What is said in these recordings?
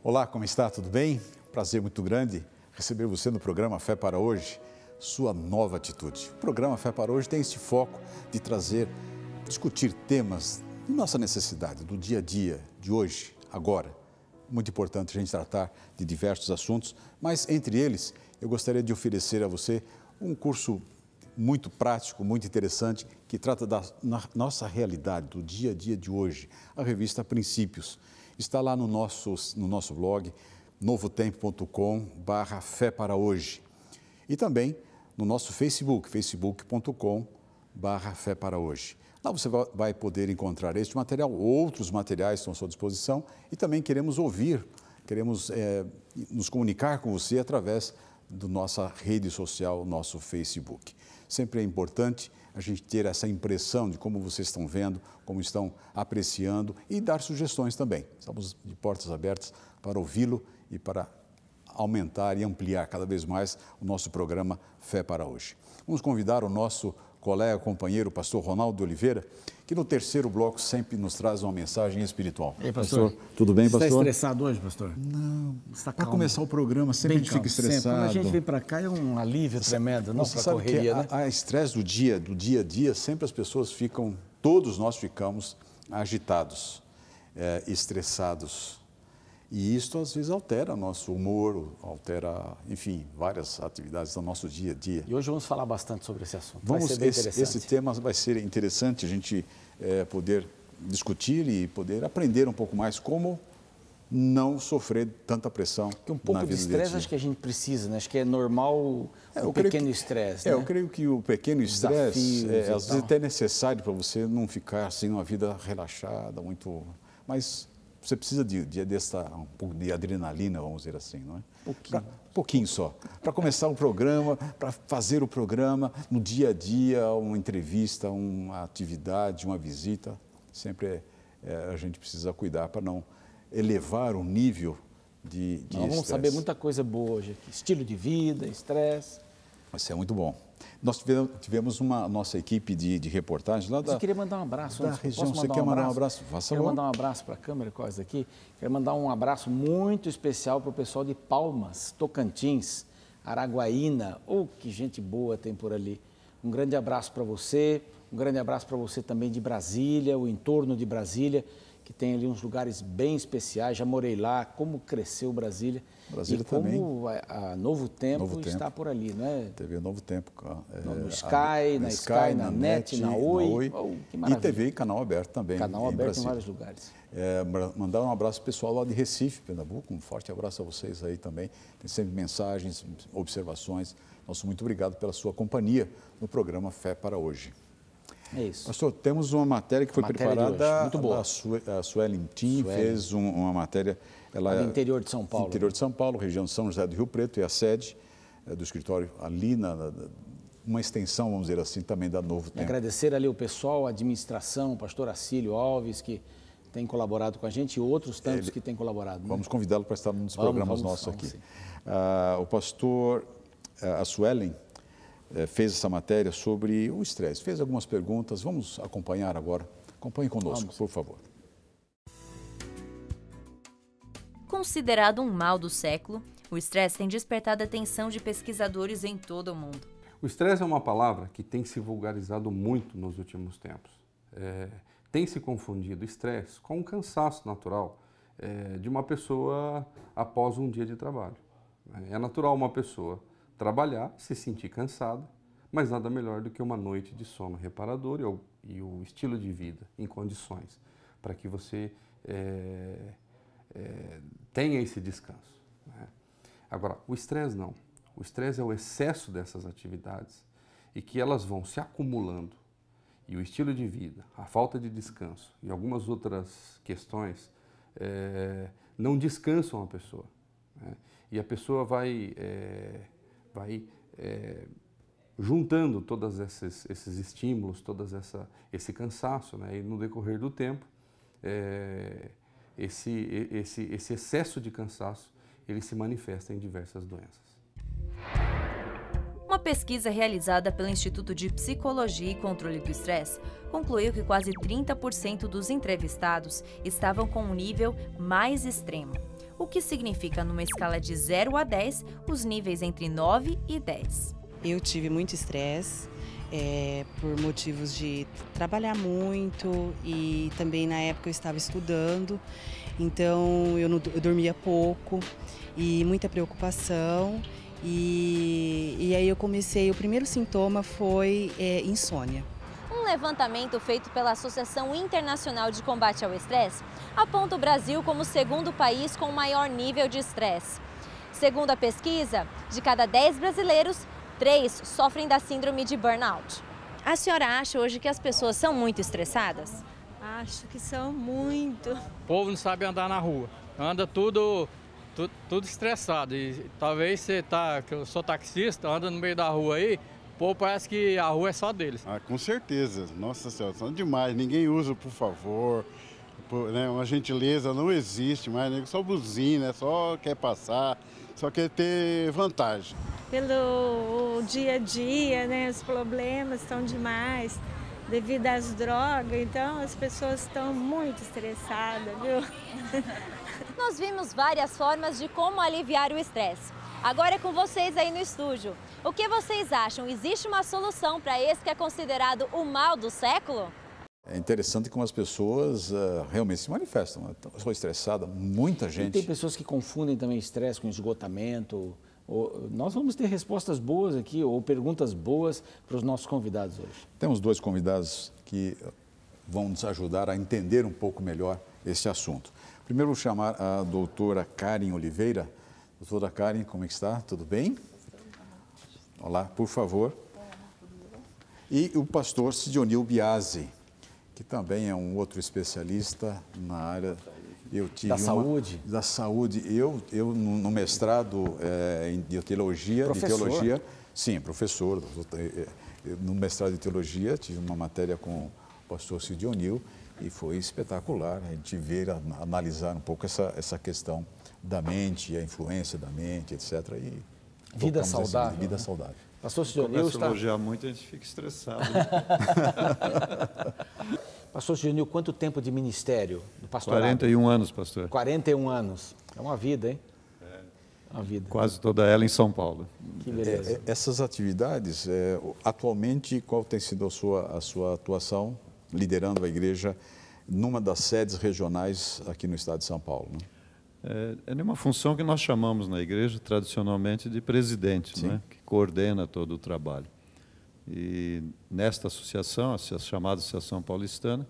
Olá, como está? Tudo bem? Prazer muito grande receber você no programa Fé para Hoje, sua nova atitude. O programa Fé para Hoje tem esse foco de discutir temas de nossa necessidade, do dia a dia, de hoje, agora. Muito importante a gente tratar de diversos assuntos, mas entre eles eu gostaria de oferecer a você um curso muito prático, muito interessante, que trata da nossa realidade, do dia a dia de hoje, a revista Princípios. Está lá no nosso blog, novotempo.com/fé para hoje. E também no nosso Facebook, facebook.com/fé para hoje. Lá você vai poder encontrar este material, outros materiais estão à sua disposição e também queremos nos comunicar com você através da nossa rede social, nosso Facebook. Sempre é importante a gente ter essa impressão de como vocês estão vendo, como estão apreciando e dar sugestões também. Estamos de portas abertas para ouvi-lo e para aumentar e ampliar cada vez mais o nosso programa Fé para Hoje. Vamos convidar o nosso colega, companheiro, pastor Ronaldo de Oliveira, que no terceiro bloco sempre nos traz uma mensagem espiritual. E aí, pastor? Tudo bem, pastor? Você está estressado hoje, pastor? Não. Está Para começar o programa, sempre a gente fica estressado. Quando a gente vem para cá é um alívio tremendo, não? Você Para a sabe correria, que né? a estresse do dia a dia, sempre as pessoas ficam, todos nós ficamos agitados, estressados. E isso, às vezes, altera nosso humor, altera, enfim, várias atividades do nosso dia a dia. E hoje vamos falar bastante sobre esse assunto. Vai ser bem interessante. Esse tema vai ser interessante a gente poder discutir e poder aprender um pouco mais como não sofrer tanta pressão na vida do dia a dia. Porque um pouco de estresse acho que a gente precisa, né? Acho que é normal o pequeno estresse, né? Eu creio que o pequeno estresse às vezes até é necessário para você não ficar assim, uma vida relaxada, muito... Mas você precisa um pouco de adrenalina, vamos dizer assim, não é? Pouquinho só. Para começar o programa, para fazer o programa, no dia a dia, uma entrevista, uma atividade, uma visita, sempre a gente precisa cuidar para não elevar o nível de estresse. Vamos saber muita coisa boa hoje aqui. Estilo de vida, estresse. Isso é muito bom. Nós tivemos nossa equipe de reportagem lá da... Eu queria mandar um abraço. Da região. Você quer mandar um abraço? Quero mandar um abraço para a câmera, quase aqui. Quero mandar um abraço muito especial para o pessoal de Palmas, Tocantins, Araguaína. Oh, que gente boa tem por ali. Um grande abraço para você, um grande abraço para você também de Brasília, o entorno de Brasília, que tem ali uns lugares bem especiais. Já morei lá, como cresceu Brasília. Brasília e como também. A Novo Tempo está por ali, não é? TV Novo Tempo. No Sky, na Sky, na NET, na Oi. Oh, que maravilha. E TV e canal aberto também. Canal aberto em vários lugares. Mandar um abraço pessoal lá de Recife, Pernambuco. Um forte abraço a vocês aí também. Tem sempre mensagens, observações. Nosso muito obrigado pela sua companhia no programa Fé para Hoje. É isso. Pastor, temos uma matéria que foi preparada. Muito boa. A Suelen Tim fez uma matéria. Ela do interior de São Paulo. Interior de São Paulo, região de São José do Rio Preto, e a sede do escritório ali, uma extensão, vamos dizer assim, também da Novo Tempo. Agradecer ali o pessoal, a administração, o pastor Acílio Alves, que tem colaborado com a gente, e outros tantos que têm colaborado. Né? Vamos convidá-lo para estar nos programas nossos aqui. O pastor, a Suelen, fez essa matéria sobre o estresse, fez algumas perguntas, vamos acompanhar agora. Acompanhe conosco, por favor. Considerado um mal do século, o estresse tem despertado a atenção de pesquisadores em todo o mundo. O estresse é uma palavra que tem se vulgarizado muito nos últimos tempos. Tem se confundido estresse com o cansaço natural de uma pessoa após um dia de trabalho. É natural uma pessoa trabalhar, se sentir cansada, mas nada melhor do que uma noite de sono reparador e o estilo de vida em condições para que você tenha esse descanso. Né? Agora, o estresse não. O estresse é o excesso dessas atividades e que elas vão se acumulando. E o estilo de vida, a falta de descanso e algumas outras questões não descansam a pessoa. Né? E a pessoa vai juntando todos esses estímulos, esse cansaço, né? E no decorrer do tempo, esse excesso de cansaço, ele se manifesta em diversas doenças. Uma pesquisa realizada pelo Instituto de Psicologia e Controle do Estresse concluiu que quase 30% dos entrevistados estavam com um nível mais extremo. o que significa, numa escala de 0 a 10, os níveis entre 9 e 10. Eu tive muito estresse, por motivos de trabalhar muito e também na época eu estava estudando, então eu dormia pouco e muita preocupação. E aí eu comecei, o primeiro sintoma foi insônia. Um levantamento feito pela Associação Internacional de Combate ao Estresse aponta o Brasil como o segundo país com maior nível de estresse. Segundo a pesquisa, de cada 10 brasileiros, 3 sofrem da síndrome de burnout. A senhora acha hoje que as pessoas são muito estressadas? Acho que são muito. O povo não sabe andar na rua, anda tudo estressado. E talvez que eu sou taxista, anda no meio da rua aí, o povo parece que a rua é só deles. Com certeza, nossa senhora, são demais, ninguém usa por favor, né? Uma gentileza não existe mais, só buzina, só quer passar, só quer ter vantagem. Pelo dia a dia, né, os problemas estão demais devido às drogas, então as pessoas estão muito estressadas, viu? Nós vimos várias formas de como aliviar o estresse. Agora é com vocês aí no estúdio. O que vocês acham? Existe uma solução para esse que é considerado o mal do século? É interessante como as pessoas realmente se manifestam. Eu sou estressada, muita gente. E tem pessoas que confundem também estresse com esgotamento. Nós vamos ter respostas boas aqui, ou perguntas boas para os nossos convidados hoje. Temos 2 convidados que vão nos ajudar a entender um pouco melhor esse assunto. Primeiro, vou chamar a doutora Karen Oliveira. Doutora Karen, como é que está? Tudo bem? Olá, por favor. E o pastor Sidionil Biasi, que também é um outro especialista na área saúde. Da saúde. Eu no mestrado de teologia... Professor? De teologia, sim, professor. No mestrado de teologia, tive uma matéria com o pastor Sidionil e foi espetacular a gente ver, analisar um pouco essa questão da mente, a influência da mente, etc. E vida saudável. Vida saudável. Pastor Sidionil está... elogiar muito, a gente fica estressado. Pastor Sidionil, quanto tempo de ministério do pastorado? 41 anos, pastor. 41 anos. É uma vida, hein? É uma vida. Quase toda ela em São Paulo. Que beleza. Essas atividades, atualmente, qual tem sido a sua atuação liderando a igreja numa das sedes regionais aqui no estado de São Paulo, né? É uma função que nós chamamos na igreja tradicionalmente de presidente, né? Que coordena todo o trabalho. E nesta associação, a chamada Associação Paulistana,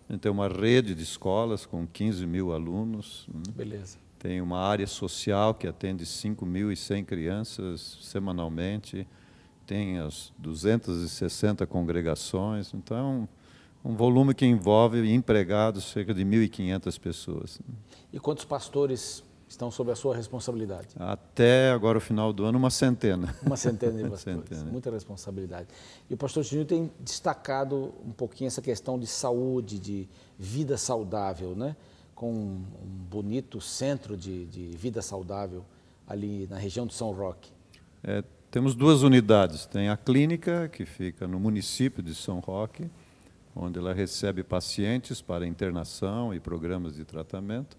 a gente tem uma rede de escolas com 15 mil alunos. Beleza. Tem uma área social que atende 5.100 crianças semanalmente, tem as 260 congregações, então um volume que envolve empregados, cerca de 1.500 pessoas. E quantos pastores estão sob a sua responsabilidade? Até agora, o final do ano, uma centena. Uma centena de pastores, muita responsabilidade. E o pastor Sidionil tem destacado um pouquinho essa questão de saúde, de vida saudável, né? Com um bonito centro de vida saudável ali na região de São Roque. Temos 2 unidades. Tem a clínica, que fica no município de São Roque, onde ela recebe pacientes para internação e programas de tratamento.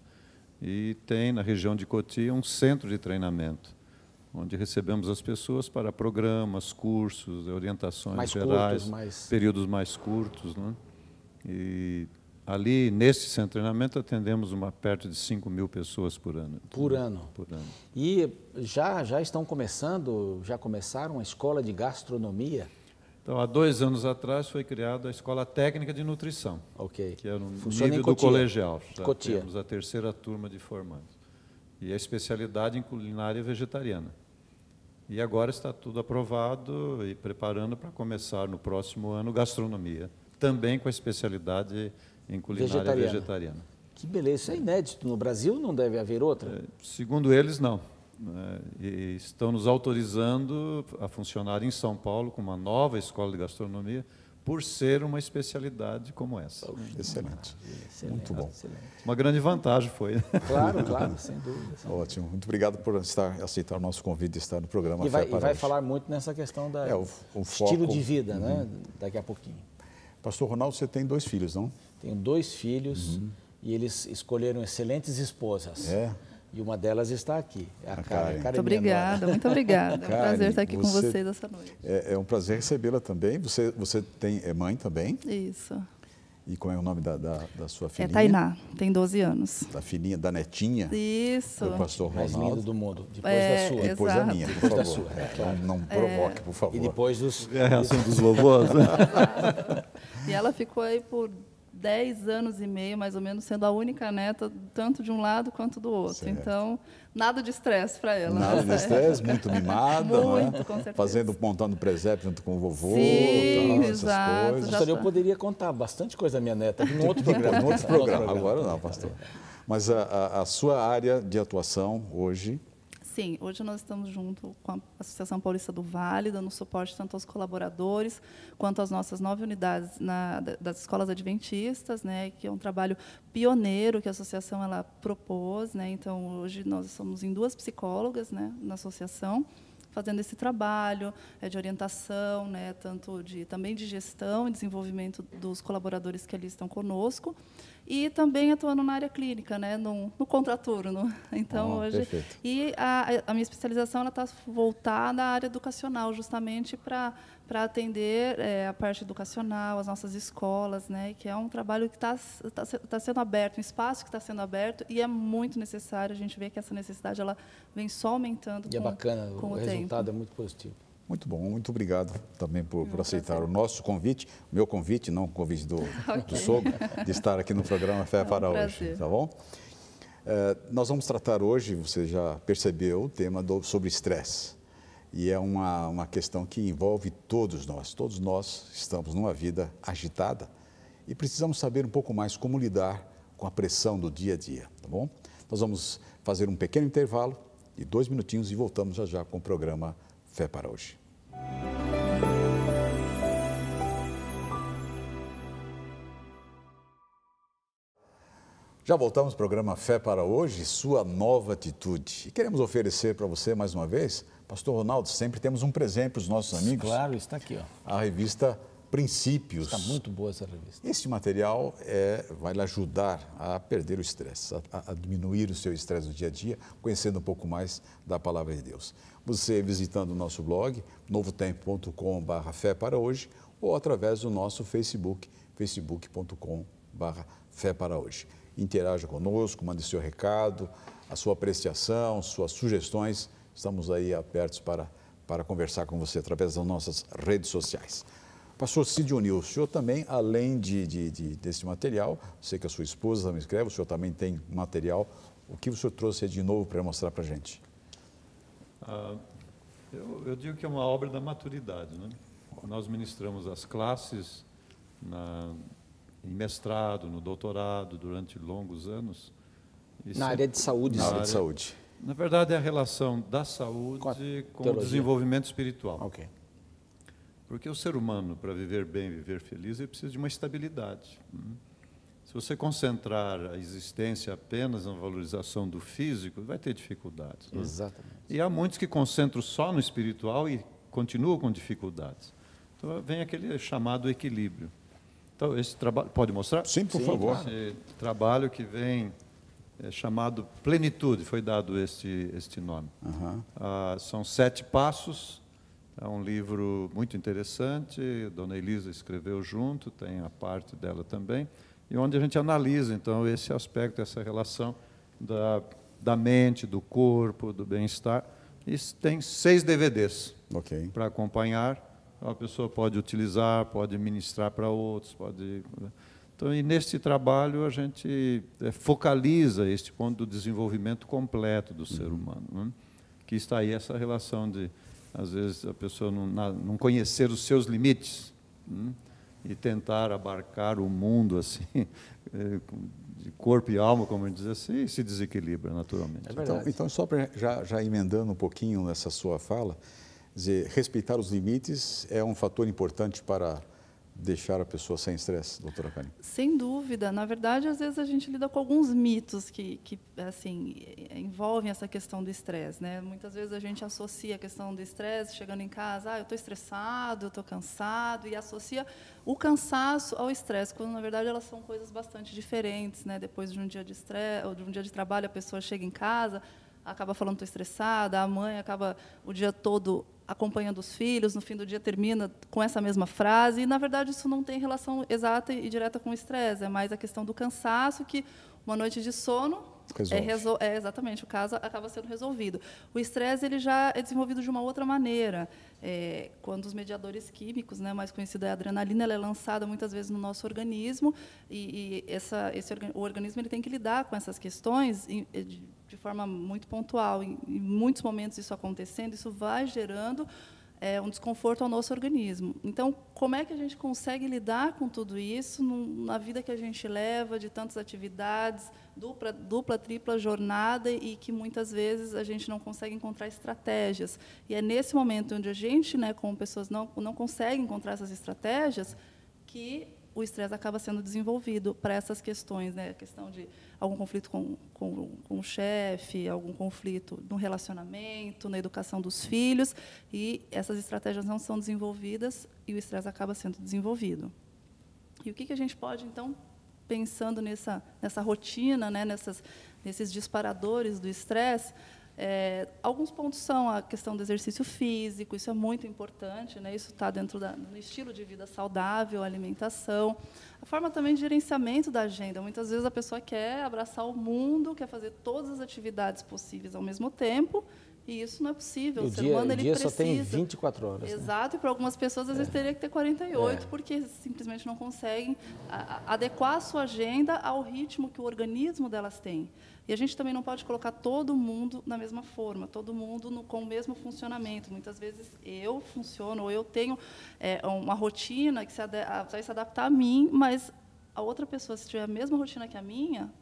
E tem, na região de Cotia, um centro de treinamento, onde recebemos as pessoas para programas, cursos, orientações mais gerais, curtos, períodos mais curtos, né? E ali, nesse centro de treinamento, atendemos perto de 5.000 pessoas por ano. Por ano. E já começaram a escola de gastronomia? Então, há 2 anos atrás foi criada a Escola Técnica de Nutrição, que é no nível do colegial. Já temos a 3ª turma de formandos. E a especialidade em culinária vegetariana. E agora está tudo aprovado e preparando para começar no próximo ano gastronomia, também com a especialidade em culinária vegetariana. Que beleza, isso é inédito. No Brasil não deve haver outra? Segundo eles, não. E estão nos autorizando a funcionar em São Paulo com uma nova escola de gastronomia por ser uma especialidade como essa. Excelente. Muito bom. Excelente. Uma grande vantagem foi. Claro, sem dúvida. Ótimo. Muito obrigado por aceitar o nosso convite de estar no programa. E vai falar muito nessa questão do estilo de vida, né? Daqui a pouquinho. Pastor Ronaldo, você tem 2 filhos, não? Tenho 2 filhos e eles escolheram excelentes esposas. E uma delas está aqui, é a Karen. Muito obrigada, muito obrigada. É um prazer estar aqui com vocês essa noite. É um prazer recebê-la também. Você é mãe também? Isso. E qual é o nome da sua filhinha? É Tainá, tem 12 anos. Da filhinha, da netinha? Isso. Do pastor Ronaldo. Mais lindo do mundo, depois da sua. Depois da minha, por favor. Da sua, claro. Não provoque, por favor. E depois dos... É a reação dos vovôs. E ela ficou aí por 10 anos e meio, mais ou menos, sendo a única neta, tanto de um lado quanto do outro. Certo. Então, nada de estresse para ela. Nada de estresse, muito mimada, muito, né? Com certeza. Montando presépio junto com o vovô. Sim, tal, exato. Essas Eu poderia contar bastante coisa da minha neta em outro programa. Em outro programa, agora não, pastor. Mas a sua área de atuação hoje... Sim, hoje nós estamos junto com a Associação Paulista do Vale, dando suporte tanto aos colaboradores quanto às nossas 9 unidades das escolas adventistas, né, que é um trabalho pioneiro que a associação ela propôs, né. Então, hoje nós somos em 2 psicólogas, né, na associação, fazendo esse trabalho de orientação, né, também de gestão e desenvolvimento dos colaboradores que ali estão conosco, e também atuando na área clínica, né, no contraturno. Então, hoje... Perfeito. E a minha especialização está voltada à área educacional, justamente para atender a parte educacional, as nossas escolas, né, que é um trabalho que está sendo aberto, um espaço que está sendo aberto, e é muito necessário. A gente vê que essa necessidade ela vem só aumentando e é bacana, com o resultado é muito positivo. Muito bom, muito obrigado também por aceitar o nosso convite, meu convite, não o convite do sogro, de estar aqui no programa Fé para Hoje, tá bom? Nós vamos tratar hoje, você já percebeu, o tema sobre estresse. E é uma questão que envolve todos nós estamos numa vida agitada e precisamos saber um pouco mais como lidar com a pressão do dia a dia, tá bom? Nós vamos fazer um pequeno intervalo de 2 minutinhos e voltamos já com o programa Fé para Hoje. Já voltamos ao programa Fé para Hoje, sua nova atitude. E queremos oferecer para você, mais uma vez, pastor Ronaldo, sempre temos um presente para os nossos amigos. Claro, está aqui, ó. A revista Princípios. Está muito boa essa revista. Esse material vai lhe ajudar a perder o estresse, a diminuir o seu estresse do dia a dia, conhecendo um pouco mais da Palavra de Deus. Você visitando o nosso blog, novotempo.com/fé para hoje, ou através do nosso Facebook, facebook.com/fé para hoje. Interaja conosco, mande seu recado, a sua apreciação, suas sugestões. Estamos aí abertos para conversar com você através das nossas redes sociais. Pastor Cid Unil, o senhor também, além desse material, sei que a sua esposa também escreve, o senhor também tem material. O que o senhor trouxe de novo para mostrar para a gente? Eu digo que é uma obra da maturidade, né? Nós ministramos as classes em mestrado, no doutorado, durante longos anos. Na área de saúde. Na área de saúde. Na verdade, é a relação da saúde com o desenvolvimento espiritual. Ok. Porque o ser humano, para viver bem, viver feliz, ele precisa de uma estabilidade. Se você concentrar a existência apenas na valorização do físico, vai ter dificuldades. Exatamente. E há muitos que concentram só no espiritual e continuam com dificuldades. Então, vem aquele chamado equilíbrio. Então, esse trabalho... Pode mostrar? Sim, por favor. Esse trabalho que vem chamado Plenitude, foi dado este nome. São 7 passos. É um livro muito interessante, Dona Elisa escreveu junto, tem a parte dela também, e onde a gente analisa, então, esse aspecto, essa relação da mente, do corpo, do bem-estar. E tem 6 DVDs para acompanhar. A pessoa pode utilizar, pode ministrar para outros, pode... Então, e nesse trabalho, a gente focaliza este ponto do desenvolvimento completo do ser humano, né? Que está aí essa relação de... Às vezes, a pessoa não conhecer os seus limites, e tentar abarcar o mundo assim, de corpo e alma, como a gente diz assim, e se desequilibra naturalmente. Então só para já emendando um pouquinho nessa sua fala, dizer, respeitar os limites é um fator importante para deixar a pessoa sem estresse, doutora Karine? Sem dúvida. Na verdade, às vezes a gente lida com alguns mitos que assim, envolvem essa questão do estresse, né? Muitas vezes a gente associa a questão do estresse, chegando em casa, eu estou estressado, eu estou cansado, e associa o cansaço ao estresse, quando, na verdade, elas são coisas bastante diferentes, né? Depois de um dia de estresse, ou de um dia de trabalho, a pessoa chega em casa, acaba falando estou estressada, a mãe acaba o dia todo acompanhando os filhos, no fim do dia termina com essa mesma frase, e, na verdade, isso não tem relação exata e direta com o estresse, é mais a questão do cansaço, que uma noite de sono exatamente, o caso acaba sendo resolvido. O estresse ele já é desenvolvido de uma outra maneira. Quando os mediadores químicos, né, mais conhecido é a adrenalina, ela é lançada muitas vezes no nosso organismo, e o organismo ele tem que lidar com essas questões de forma muito pontual. Em muitos momentos isso acontecendo, isso vai gerando um desconforto ao nosso organismo. Então, como é que a gente consegue lidar com tudo isso na vida que a gente leva, de tantas atividades, dupla, tripla jornada, e que muitas vezes a gente não consegue encontrar estratégias. E é nesse momento onde a gente, né, como pessoas, não consegue encontrar essas estratégias, que o estresse acaba sendo desenvolvido para essas questões, né? A questão de algum conflito com o chefe, algum conflito no relacionamento, na educação dos filhos, e essas estratégias não são desenvolvidas e o estresse acaba sendo desenvolvido. E o que a gente pode, então, pensando nessa rotina, né? Nesses disparadores do estresse, alguns pontos são a questão do exercício físico, isso é muito importante, né? Isso está dentro do estilo de vida saudável, alimentação. A forma também de gerenciamento da agenda. Muitas vezes a pessoa quer abraçar o mundo, quer fazer todas as atividades possíveis ao mesmo tempo, e isso não é possível. O ser humano ele precisa. Só tem 24 horas. Exato, né? E para algumas pessoas, às vezes, teria que ter 48, porque simplesmente não conseguem adequar a sua agenda ao ritmo que o organismo delas tem. E a gente também não pode colocar todo mundo na mesma forma, todo mundo com o mesmo funcionamento. Muitas vezes eu funciono, ou eu tenho uma rotina que vai se adaptar a mim, mas a outra pessoa, se tiver a mesma rotina que a minha,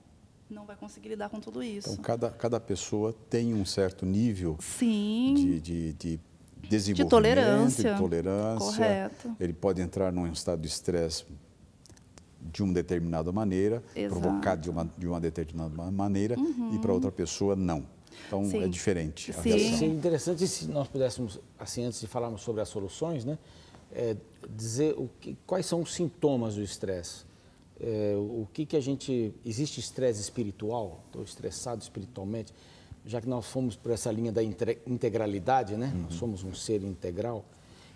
não vai conseguir lidar com tudo isso. Então, cada pessoa tem um certo nível de desenvolvimento, de tolerância. Correto. Ele pode entrar num estado de estresse de uma determinada maneira, provocar de uma determinada maneira, e para outra pessoa não. Então, é diferente a reação. Seria interessante se nós pudéssemos, assim, antes de falarmos sobre as soluções, né, dizer quais são os sintomas do estresse. O que a gente... Existe estresse espiritual? Estou estressado espiritualmente? Já que nós fomos por essa linha da integralidade, né? Nós somos um ser integral.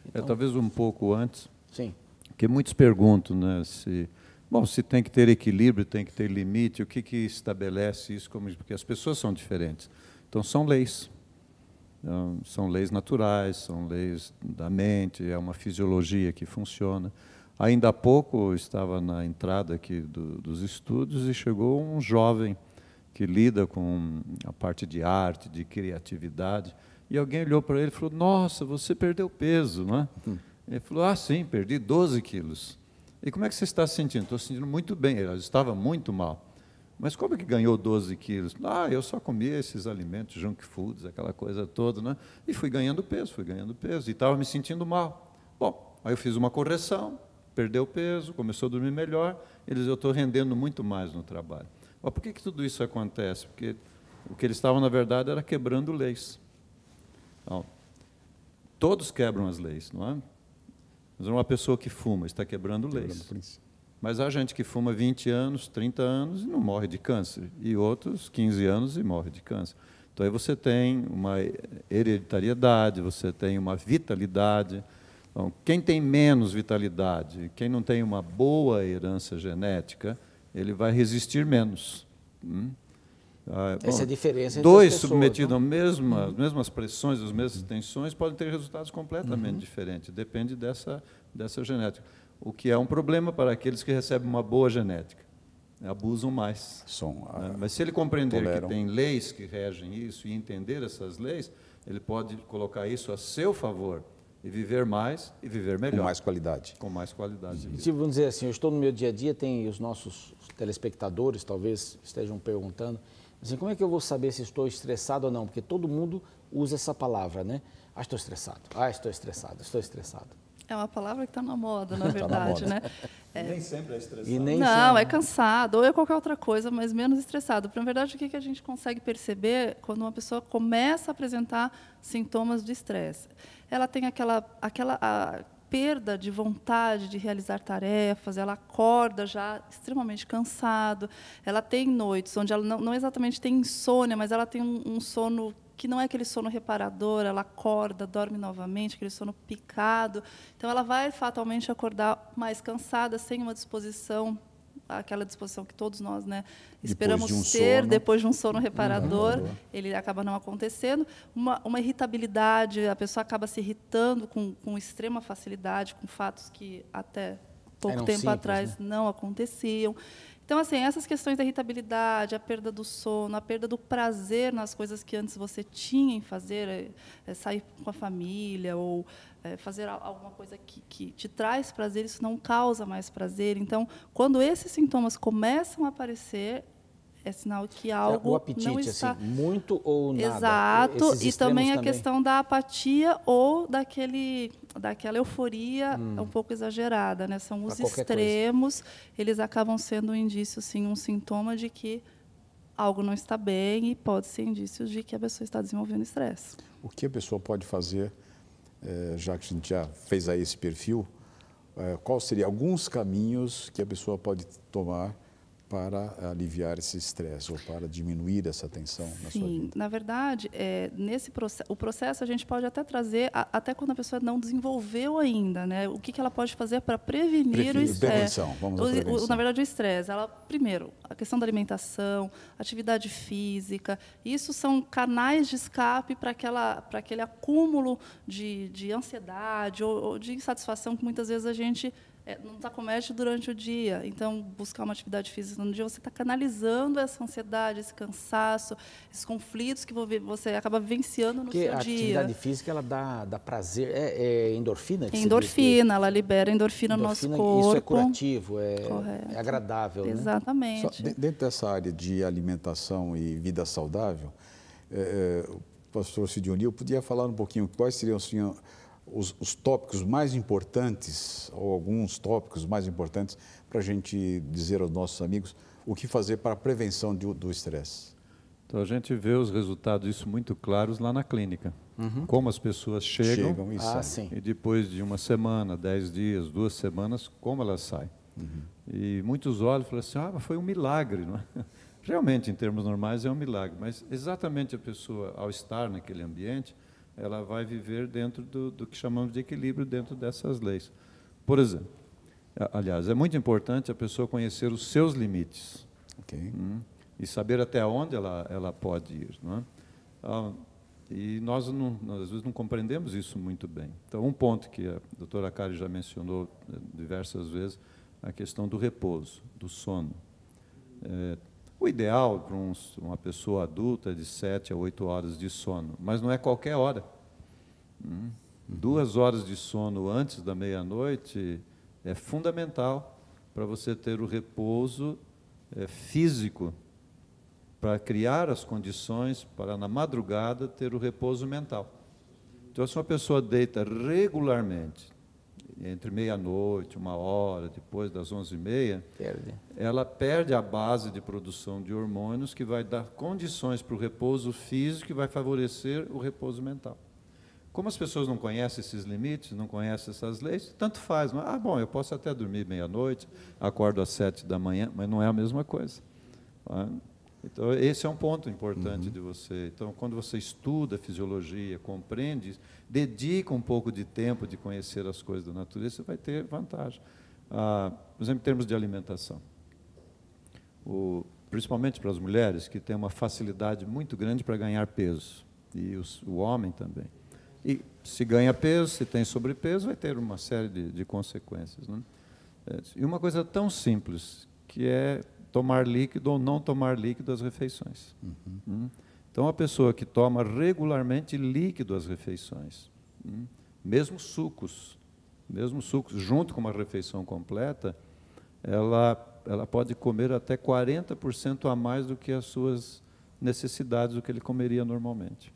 Então, talvez um pouco antes. Sim. Porque muitos perguntam, né, se tem que ter equilíbrio, tem que ter limite, o que estabelece isso? Porque as pessoas são diferentes. Então, são leis. São leis naturais, são leis da mente, é uma fisiologia que funciona. Ainda há pouco eu estava na entrada aqui dos estúdios e chegou um jovem que lida com a parte de arte, de criatividade, e alguém olhou para ele e falou: nossa, você perdeu peso, não é? Ele falou: sim, perdi 12 quilos. E como é que você está se sentindo? Estou se sentindo muito bem. Ele estava muito mal. Mas como é que ganhou 12 quilos? Eu só comia esses alimentos, junk foods, aquela coisa toda, né? E fui ganhando peso, e estava me sentindo mal. Bom, aí eu fiz uma correção, perdeu peso, começou a dormir melhor, eu estou rendendo muito mais no trabalho. Mas por que tudo isso acontece? Porque o que eles estavam, na verdade, era quebrando leis. Então, todos quebram as leis, não é? Mas uma pessoa que fuma está quebrando leis. Mas há gente que fuma 20 anos, 30 anos e não morre de câncer, e outros 15 anos e morre de câncer. Então, aí você tem uma hereditariedade, você tem uma vitalidade. Então, quem tem menos vitalidade, quem não tem uma boa herança genética, ele vai resistir menos. Essa é a diferença entre dois as pessoas, submetidos às mesmas pressões, às mesmas tensões, podem ter resultados completamente diferentes. Depende dessa genética. O que é um problema para aqueles que recebem uma boa genética. Abusam mais. Mas se ele compreender que tem leis que regem isso e entender essas leis, ele pode colocar isso a seu favor e viver mais e viver melhor. Com mais qualidade. Com mais qualidade. Vamos dizer assim, eu estou no meu dia a dia, tem os nossos telespectadores, talvez estejam perguntando, assim, como é que eu vou saber se estou estressado ou não? Porque todo mundo usa essa palavra, né? Estou estressado. Estou estressado, estou estressado. É uma palavra que está na moda, na verdade, né? Nem sempre é estressado. Não, é cansado, ou é qualquer outra coisa, mas menos estressado. Na verdade, o que a gente consegue perceber quando uma pessoa começa a apresentar sintomas de estresse? Ela tem aquela perda de vontade de realizar tarefas, ela acorda já extremamente cansado, ela tem noites onde ela não exatamente tem insônia, mas ela tem um sono que não é aquele sono reparador, ela acorda, dorme novamente, aquele sono picado. Então, ela vai fatalmente acordar mais cansada, sem uma disposição, aquela disposição que todos nós, né, esperamos ter depois de um sono reparador, ele acaba não acontecendo. Uma irritabilidade, a pessoa acaba se irritando com extrema facilidade, com fatos que até pouco tempo atrás não aconteciam. Então, assim, essas questões da irritabilidade, a perda do sono, a perda do prazer nas coisas que antes você tinha em fazer, sair com a família ou fazer alguma coisa que te traz prazer, isso não causa mais prazer. Então, quando esses sintomas começam a aparecer, é sinal que algo o apetite, não está... assim, muito ou nada. Exato, e também a questão da apatia ou daquela euforia um pouco exagerada, né? São os extremos, eles acabam sendo um indício, sim, um sintoma de que algo não está bem e pode ser indícios de que a pessoa está desenvolvendo estresse. O que a pessoa pode fazer, já que a gente já fez aí esse perfil, qual seria alguns caminhos que a pessoa pode tomar para aliviar esse estresse ou para diminuir essa tensão na sua vida? Sim, na verdade, o processo a gente pode até trazer, até quando a pessoa não desenvolveu ainda, né? O que ela pode fazer para prevenir o estresse? Prevenção, vamos à prevenção. Na verdade, o estresse, primeiro, a questão da alimentação, atividade física, isso são canais de escape para aquele acúmulo de ansiedade ou de insatisfação que muitas vezes a gente não está comete durante o dia. Então, buscar uma atividade física no dia, você está canalizando essa ansiedade, esse cansaço, esses conflitos que você acaba vivenciando no seu dia. Porque a atividade física, ela dá prazer. É endorfina? Endorfina, ela libera endorfina no nosso corpo. Isso é curativo, é agradável. Exatamente. Né? Dentro dessa área de alimentação e vida saudável, o pastor Sidionil podia falar um pouquinho quais seriam os tópicos mais importantes, ou alguns tópicos mais importantes, para a gente dizer aos nossos amigos o que fazer para a prevenção do estresse. Então, a gente vê os resultados disso muito claros lá na clínica. Como as pessoas chegam e depois de uma semana, 10 dias, 2 semanas, como elas saem. E muitos olham e falam assim, mas foi um milagre, não é? Realmente, em termos normais, é um milagre, mas exatamente a pessoa, ao estar naquele ambiente, ela vai viver dentro do que chamamos de equilíbrio dentro dessas leis. Por exemplo, aliás, é muito importante a pessoa conhecer os seus limites e saber até onde ela pode ir. Não é? E nós, às vezes, não compreendemos isso muito bem. Então, um ponto que a doutora Kari já mencionou diversas vezes, a questão do repouso, do sono. O ideal para uma pessoa adulta é de 7 a 8 horas de sono, mas não é qualquer hora. 2 horas de sono antes da meia-noite é fundamental para você ter o repouso físico, para criar as condições para, na madrugada, ter o repouso mental. Então, se uma pessoa deita regularmente, entre meia-noite, 1 hora, depois das 11h30, ela perde a base de produção de hormônios que vai dar condições para o repouso físico e vai favorecer o repouso mental. Como as pessoas não conhecem esses limites, não conhecem essas leis, tanto faz. Bom, eu posso até dormir meia-noite, acordo às 7 da manhã, mas não é a mesma coisa. Então, esse é um ponto importante de você. Então, quando você estuda fisiologia, compreende, dedica um pouco de tempo de conhecer as coisas da natureza, você vai ter vantagem. Por exemplo, em termos de alimentação. Principalmente para as mulheres, que têm uma facilidade muito grande para ganhar peso, e o homem também. E se ganha peso, se tem sobrepeso, vai ter uma série de consequências. Né? E uma coisa tão simples, que é tomar líquido ou não tomar líquido às refeições. Então, a pessoa que toma regularmente líquido às refeições, mesmo sucos, junto com uma refeição completa, ela pode comer até 40% a mais do que as suas necessidades, do que ele comeria normalmente.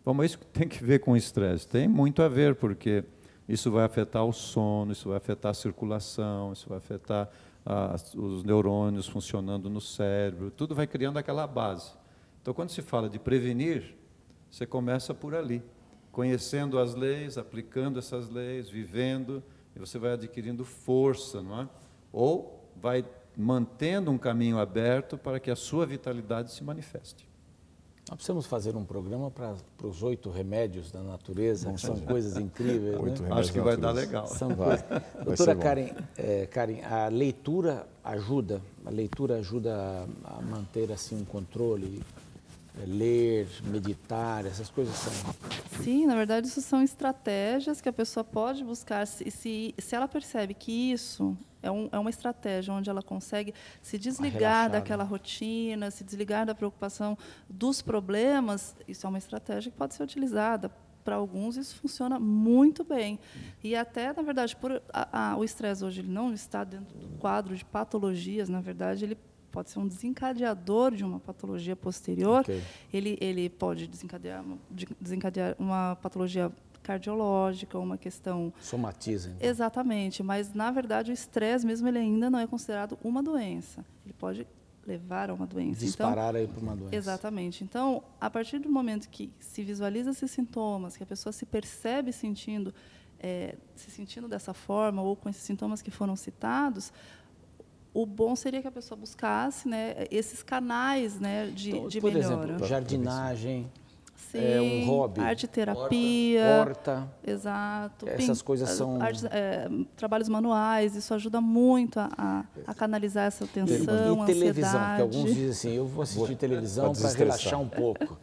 Bom, mas isso tem que ver com o estresse? Tem muito a ver, porque Isso vai afetar o sono, isso vai afetar a circulação, isso vai afetar os neurônios funcionando no cérebro, tudo vai criando aquela base. Então, quando se fala de prevenir, você começa por ali, conhecendo as leis, aplicando essas leis, vivendo, e você vai adquirindo força, não é? Ou vai mantendo um caminho aberto para que a sua vitalidade se manifeste. Nós precisamos fazer um programa para os 8 remédios da natureza, que são coisas incríveis. Né? Acho que vai dar legal. São coisas. Doutora Karen, a leitura ajuda a manter assim um controle, ler, meditar, essas coisas são... Sim, na verdade, isso são estratégias que a pessoa pode buscar. Se ela percebe que isso é uma estratégia onde ela consegue se desligar daquela rotina, se desligar da preocupação dos problemas, isso é uma estratégia que pode ser utilizada. Para alguns, isso funciona muito bem. E até, na verdade, o estresse hoje ele não está dentro do quadro de patologias, na verdade, ele pode ser um desencadeador de uma patologia posterior. Okay. Ele pode desencadear uma patologia cardiológica, uma questão... Somatiza. Então. Exatamente, mas, na verdade, o estresse mesmo ele ainda não é considerado uma doença. Ele pode levar a uma doença. Disparar aí para uma doença. Exatamente. Então, a partir do momento que se visualiza esses sintomas, que a pessoa se percebe se sentindo dessa forma, ou com esses sintomas que foram citados, o bom seria que a pessoa buscasse, né, esses canais, né, de por melhora. Exemplo, jardinagem, sim, um hobby. Arte-terapia. Horta. Exato. Essas coisas são... trabalhos manuais, isso ajuda muito a canalizar essa tensão, e televisão, ansiedade. que alguns dizem assim, eu vou assistir televisão para relaxar um pouco.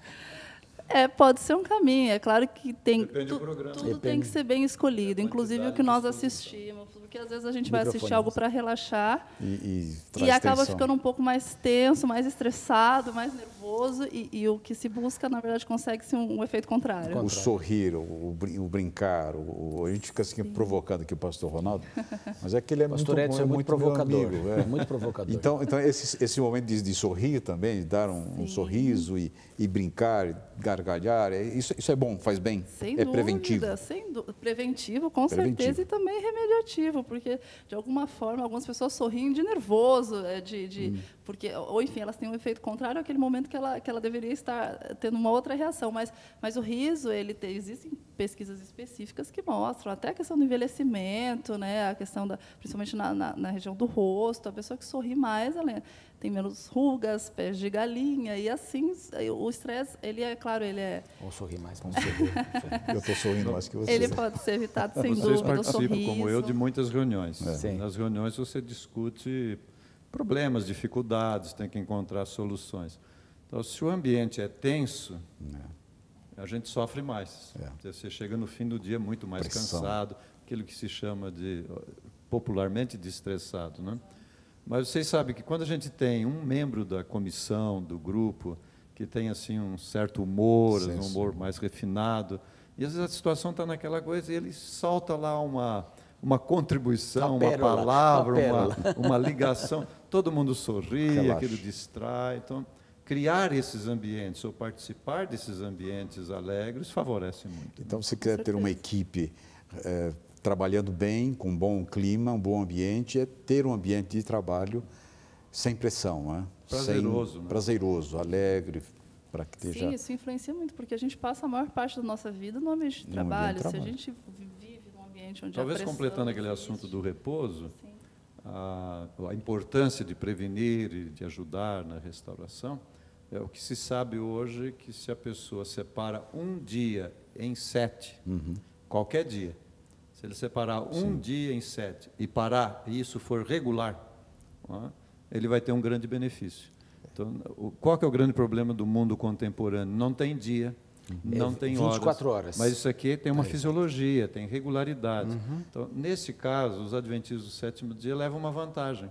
Pode ser um caminho. É claro que tudo tem que ser bem escolhido, inclusive o que nós assistimos, porque às vezes a gente vai assistir algo para relaxar e acaba ficando um pouco mais tenso, mais estressado, mais nervoso, e o que se busca, na verdade, consegue-se um efeito contrário. O sorrir, o brincar, a gente fica assim provocando aqui o pastor Ronaldo, mas é que ele é muito provocador. Amigo, é muito provocador. Então esse momento de sorrir também, de dar um sorriso e brincar, gargalhar, isso é bom, faz bem, sem é dúvida, preventivo. Preventivo, com certeza, e também remediativo, porque, de alguma forma, algumas pessoas sorriem de nervoso, porque, ou enfim, elas têm um efeito contrário àquele momento que ela deveria estar tendo uma outra reação, mas o riso, existem pesquisas específicas que mostram até a questão do envelhecimento, né, a questão principalmente na região do rosto, a pessoa que sorri mais, ela tem menos rugas, pés de galinha, e assim, o estresse, Vamos sorrir mais, vamos sorrir. Eu estou sorrindo mais que você. Ele pode ser evitado, sem dúvida, Vocês participam, como eu, de muitas reuniões. Nas reuniões você discute problemas, dificuldades, tem que encontrar soluções. Então, se o ambiente é tenso, a gente sofre mais. Você chega no fim do dia muito mais cansado, aquilo que se chama popularmente de estressado, né? Mas vocês sabem que quando a gente tem um membro da comissão, do grupo, que tem assim um certo humor, um humor mais refinado, e às vezes a situação está naquela coisa e ele solta lá uma contribuição, uma palavra, uma ligação, todo mundo sorri, aquilo distrai. Então, criar esses ambientes ou participar desses ambientes alegres favorece muito. Então, se quer ter uma equipe trabalhando bem, com um bom clima, um bom ambiente, é ter um ambiente de trabalho sem pressão, né? Prazeroso. Prazeroso, alegre, para que esteja... Sim, isso influencia muito, porque a gente passa a maior parte da nossa vida no ambiente de trabalho. Se a gente vive num ambiente onde talvez completando aquele assunto do repouso, a importância de prevenir e de ajudar na restauração, o que se sabe hoje que se a pessoa separa um dia em 7, qualquer dia, se ele separar um dia em 7 e parar, e isso for regular, ele vai ter um grande benefício. Então, qual que é o grande problema do mundo contemporâneo? Não tem dia, não tem 24 horas. Mas isso aqui tem uma fisiologia, tem regularidade. Então, nesse caso, os adventistas do 7º dia levam uma vantagem.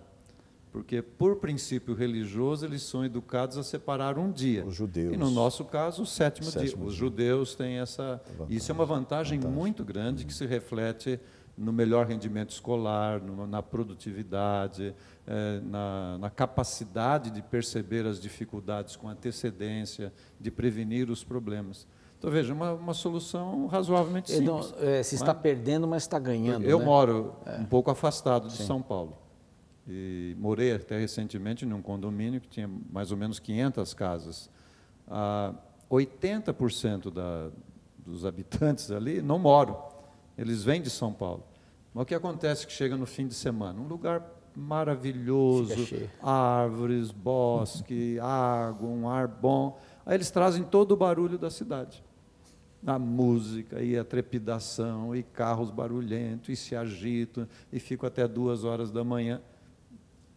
Porque, por princípio religioso, eles são educados a separar um dia. Os judeus. E, no nosso caso, o 7º dia. Os judeus têm essa... Isso é uma vantagem muito grande que se reflete no melhor rendimento escolar, na produtividade, na capacidade de perceber as dificuldades com antecedência, de prevenir os problemas. Então, veja, uma solução razoavelmente simples. Se está perdendo, mas está ganhando. Eu moro um pouco afastado de São Paulo. E morei até recentemente num condomínio que tinha mais ou menos 500 casas. 80% dos habitantes ali não moram. Eles vêm de São Paulo. Mas o que acontece que chega no fim de semana? Um lugar maravilhoso, árvores, bosque, água, um ar bom. Aí eles trazem todo o barulho da cidade. A música e a trepidação, e carros barulhentos, e se agitam, e ficam até 2 horas da manhã.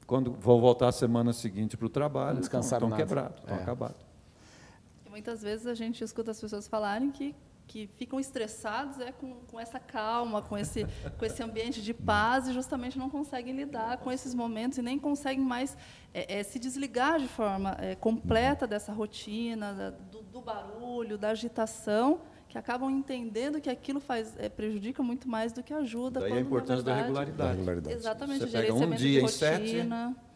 Quando vão voltar a semana seguinte para o trabalho, estão quebrados, estão acabados. E muitas vezes a gente escuta as pessoas falarem que ficam estressados com essa calma, com esse ambiente de paz, e justamente não conseguem lidar com esses momentos e nem conseguem mais se desligar de forma completa dessa rotina, do barulho, da agitação, que acabam entendendo que aquilo prejudica muito mais do que ajuda. Daí a importância da regularidade. Exatamente, você pega um dia em 7,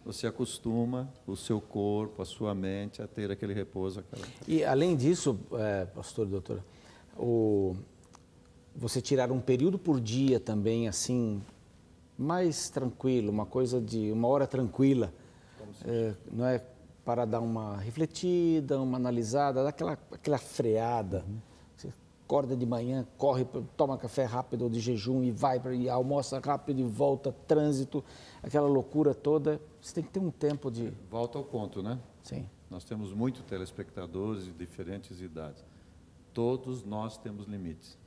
você acostuma o seu corpo, a sua mente a ter aquele repouso. E, além disso, pastor e doutora, você tirar um período por dia também, assim, mais tranquilo, uma coisa de 1 hora tranquila, não é, para dar uma refletida, uma analisada, dar aquela freada. Você acorda de manhã, corre, toma café rápido ou de jejum e almoça rápido e volta, trânsito, aquela loucura toda. Você tem que ter um tempo de... Volta ao ponto, né? Sim. Nós temos muitos telespectadores de diferentes idades. Todos nós temos limites.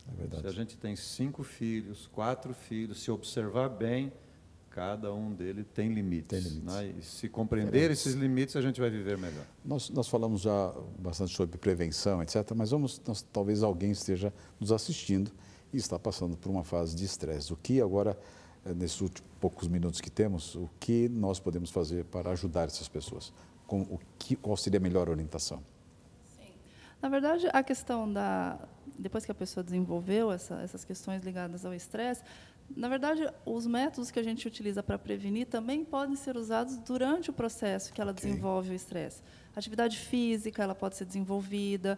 É verdade. Se a gente tem 5 filhos, 4 filhos, se observar bem, cada um deles tem limites. Né? E se compreender esses limites, a gente vai viver melhor. Nós falamos já bastante sobre prevenção, etc., mas talvez alguém esteja nos assistindo e está passando por uma fase de estresse. O que agora, nesses últimos poucos minutos que temos, o que nós podemos fazer para ajudar essas pessoas? Qual seria a melhor orientação? Na verdade, a questão depois que a pessoa desenvolveu essas questões ligadas ao estresse, na verdade, os métodos que a gente utiliza para prevenir também podem ser usados durante o processo que ela desenvolve o estresse. A atividade física, ela pode ser desenvolvida,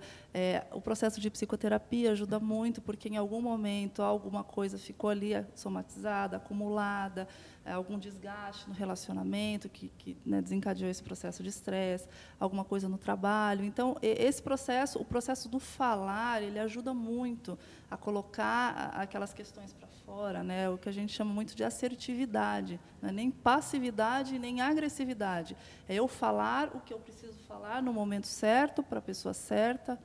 o processo de psicoterapia ajuda muito, porque em algum momento alguma coisa ficou ali somatizada, acumulada, algum desgaste no relacionamento que desencadeou esse processo de estresse, alguma coisa no trabalho. Então, o processo do falar, ele ajuda muito a colocar aquelas questões para fora, né? O que a gente chama muito de assertividade, não é nem passividade, nem agressividade. É eu falar o que eu preciso falar no momento certo, para a pessoa certa,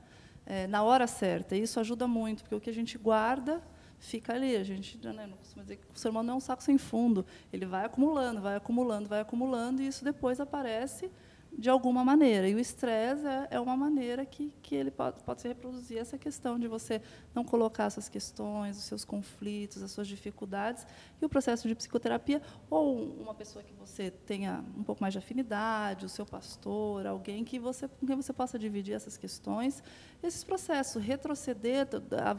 na hora certa. E isso ajuda muito, porque o que a gente guarda fica ali. A gente não costuma dizer que o ser humano não é um saco sem fundo. Ele vai acumulando, vai acumulando, vai acumulando, e isso depois aparece de alguma maneira. E o estresse é uma maneira que ele pode se reproduzir, essa questão de você não colocar essas questões, os seus conflitos, as suas dificuldades, e o processo de psicoterapia, ou uma pessoa que você tenha um pouco mais de afinidade, o seu pastor, alguém com quem você possa dividir essas questões, esses processos, retroceder,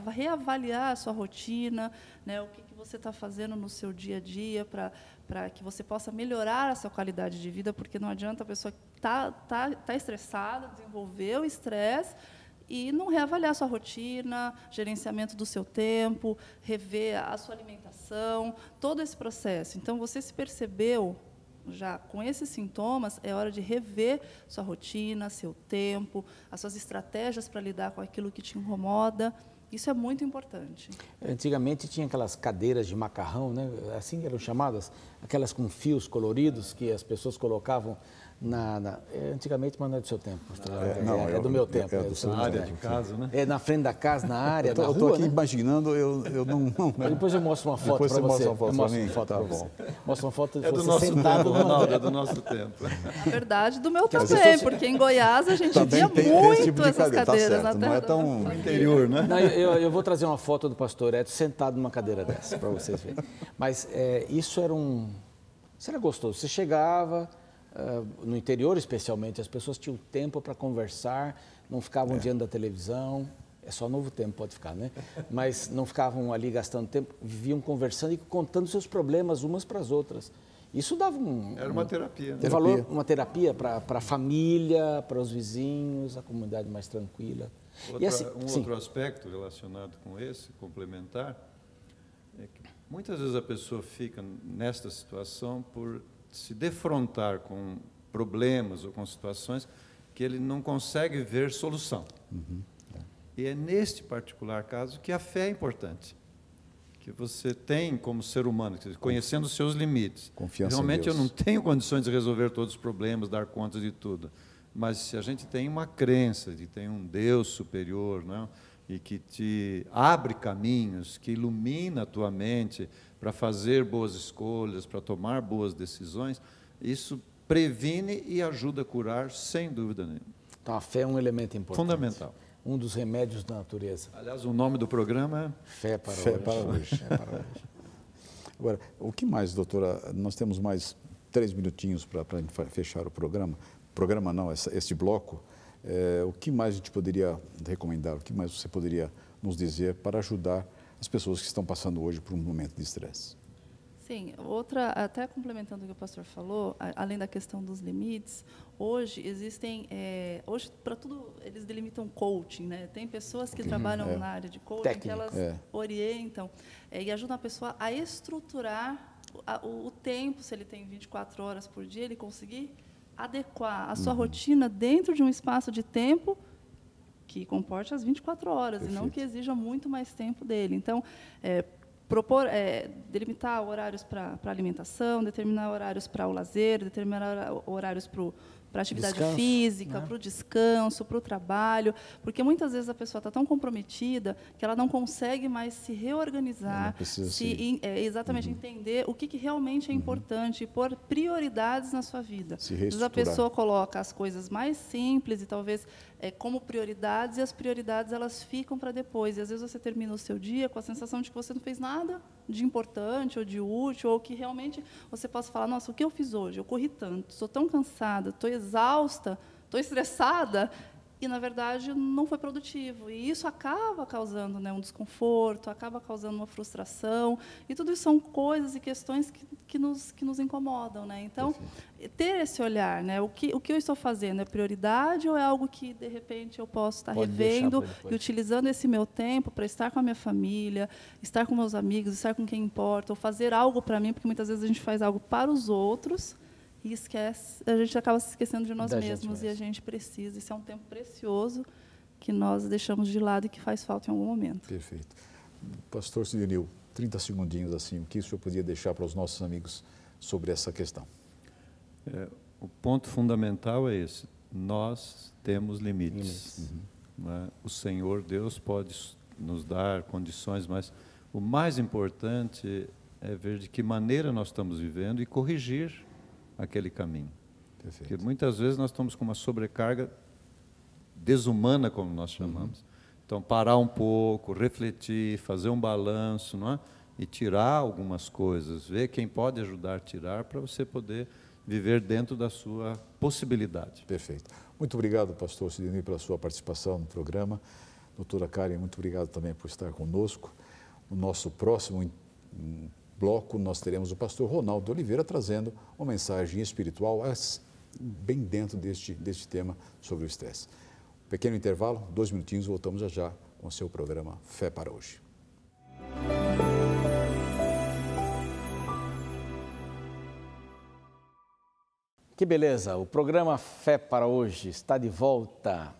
reavaliar a sua rotina, né, o que você está fazendo no seu dia a dia para que você possa melhorar a sua qualidade de vida, porque não adianta a pessoa tá estressada, desenvolver o estresse e não reavaliar a sua rotina, gerenciamento do seu tempo, rever a sua alimentação, todo esse processo. Então, você se percebeu já com esses sintomas, é hora de rever sua rotina, seu tempo, as suas estratégias para lidar com aquilo que te incomoda. Isso é muito importante. Antigamente tinha aquelas cadeiras de macarrão, né? Assim eram chamadas, aquelas com fios coloridos que as pessoas colocavam antigamente, mas não é do seu tempo. É do meu tempo. Na área de casa, né? É na frente da casa, na área da rua. Eu estou aqui imaginando, eu não... Depois eu mostro uma foto para você. Mostra uma foto para mim? Tá bom. Mostra uma foto de você sentado. Ronaldo, é do nosso tempo. Na verdade, do meu também, porque em Goiás a gente via muito tipo essas cadeiras na terra. Não é tão interior, né? Não, eu vou trazer uma foto do pastor Edson sentado numa cadeira dessa, para vocês verem. Mas isso era gostoso. Você chegava... no interior, especialmente, as pessoas tinham tempo para conversar, não ficavam diante da televisão, é só Novo Tempo, pode ficar, né? Mas não ficavam ali gastando tempo, viviam conversando e contando seus problemas umas para as outras. Isso dava Era uma terapia. Valor, uma terapia para a família, para os vizinhos, a comunidade mais tranquila. Outro aspecto relacionado com esse, complementar, é que muitas vezes a pessoa fica nesta situação por se defrontar com problemas ou com situações que ele não consegue ver solução. E é neste particular caso que a fé é importante. Que você tem como ser humano, conhecendo os seus limites. Confiança Realmente em Deus. Eu não tenho condições de resolver todos os problemas, dar conta de tudo. Mas se a gente tem uma crença de que tem um Deus superior, não? E que te abre caminhos, que ilumina a tua mente para fazer boas escolhas, para tomar boas decisões, isso previne e ajuda a curar, sem dúvida nenhuma. Então, a fé é um elemento importante. Fundamental. Um dos remédios da natureza. Aliás, o nome do programa é Fé para Fé hoje. para hoje. Fé para hoje. Agora, o que mais, doutora? Nós temos mais 3 minutinhos para fechar o programa. Programa não, este bloco. O que mais a gente poderia recomendar? O que mais você poderia nos dizer para ajudar as pessoas que estão passando hoje por um momento de estresse? Sim, até complementando o que o pastor falou, além da questão dos limites, hoje existem, hoje para tudo eles delimitam coaching, né? Tem pessoas que trabalham na área de coaching, técnico, que elas orientam e ajudam a pessoa a estruturar o tempo, se ele tem 24 horas por dia, ele conseguir adequar a sua rotina dentro de um espaço de tempo que comporte as 24 horas. Perfeito. E não que exija muito mais tempo dele. Então, delimitar horários para alimentação, determinar horários para o lazer, determinar horários para a atividade física, para o descanso, para o trabalho, porque muitas vezes a pessoa está tão comprometida que ela não consegue mais se reorganizar, exatamente entender o que realmente é importante e pôr prioridades na sua vida. Às vezes a pessoa coloca as coisas mais simples e talvez como prioridades, e as prioridades elas ficam para depois. E às vezes você termina o seu dia com a sensação de que você não fez nada de importante ou de útil, ou que realmente você possa falar, nossa, o que eu fiz hoje? Eu corri tanto, estou tão cansada, estou exausta, estou estressada, e, na verdade, não foi produtivo. E isso acaba causando, né, um desconforto, acaba causando uma frustração, e tudo isso são coisas e questões que nos incomodam. Né? Então, ter esse olhar, né, o que eu estou fazendo é prioridade ou é algo que, de repente, eu posso estar revendo e utilizando esse meu tempo para estar com a minha família, estar com meus amigos, estar com quem importa, ou fazer algo para mim, porque muitas vezes a gente faz algo para os outros, e a gente acaba se esquecendo de nós mesmos, e a gente precisa. Isso é um tempo precioso que nós deixamos de lado e que faz falta em algum momento. Perfeito. Pastor Sidney, 30 segundinhos assim, o que o senhor podia deixar para os nossos amigos sobre essa questão? O ponto fundamental é esse. Nós temos limites. Né? O Senhor, Deus, pode nos dar condições, mas o mais importante é ver de que maneira nós estamos vivendo e corrigir aquele caminho. Perfeito. Porque muitas vezes nós estamos com uma sobrecarga desumana, como nós chamamos. Então, parar um pouco, refletir, fazer um balanço, não é? E tirar algumas coisas, ver quem pode ajudar a tirar, para você poder viver dentro da sua possibilidade. Perfeito. Muito obrigado, pastor Sidney, pela sua participação no programa. Doutora Karen, muito obrigado também por estar conosco. No nosso próximo bloco, nós teremos o pastor Ronaldo Oliveira trazendo uma mensagem espiritual bem dentro deste tema sobre o estresse. Pequeno intervalo, 2 minutinhos, voltamos já com o seu programa Fé para Hoje. Que beleza, o programa Fé para Hoje está de volta.